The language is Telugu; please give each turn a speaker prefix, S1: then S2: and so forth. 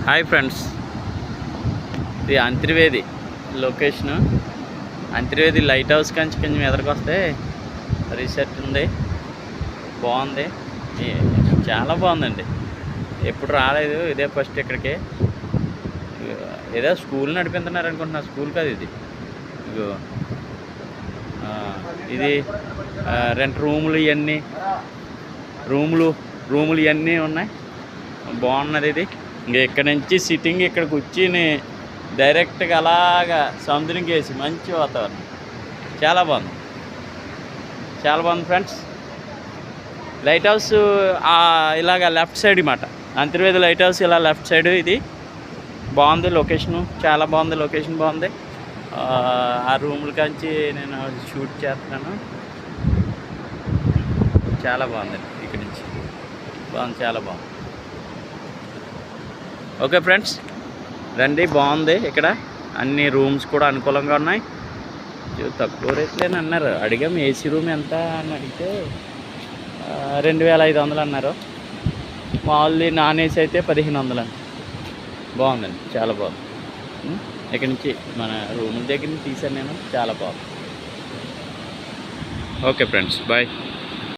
S1: హాయ్ ఫ్రెండ్స్, ఇది Antarvedi location. Antarvedi light house Kanchi కొంచెం ఎదరికి వస్తే రిసార్ట్ ఉంది, బాగుంది, చాలా బాగుందండి. ఎప్పుడు రాలేదు, ఇదే ఫస్ట్ ఇక్కడికి. ఏదో స్కూల్ నడిపిస్తున్నారు అనుకుంటున్నా, స్కూల్ కాదు ఇది. ఇగో ఇది రెండు రూములు ఇవన్నీ ఉన్నాయి, బాగున్నది ఇది. ఇంక ఇక్కడ నుంచి సిట్టింగ్ ఇక్కడ కూర్చుని డైరెక్ట్గా అలాగా సముద్రంకి వేసి మంచి వాతావరణం, చాలా బాగుంది ఫ్రెండ్స్. లైట్ హౌస్ ఇలాగ లెఫ్ట్ సైడ్ మాట, అంతర్వేది లైట్ హౌస్ ఇలా లెఫ్ట్ సైడ్. ఇది బాగుంది లొకేషను, చాలా బాగుంది లొకేషన్, బాగుంది. ఆ రూముల కాంచి నేను షూట్ చేస్తున్నాను, చాలా బాగుందండి. ఇక్కడి నుంచి బాగుంది, చాలా బాగుంది. ఓకే ఫ్రెండ్స్, రండి, బాగుంది. ఇక్కడ అన్ని రూమ్స్ కూడా అనుకూలంగా ఉన్నాయి, తక్కువ రేట్లేని అన్నారు. అడిగాము ఏసీ రూమ్ ఎంత అని అడిగితే 2500 అన్నారు. మామూలు నాన్ ఏసీ అయితే 1500 అండి. బాగుందండి, చాలా బాగుంది. ఇక్కడి నుంచి మన రూముల దగ్గర నుంచి తీసాను నేను, చాలా బాగుంది. Okay friends, bye.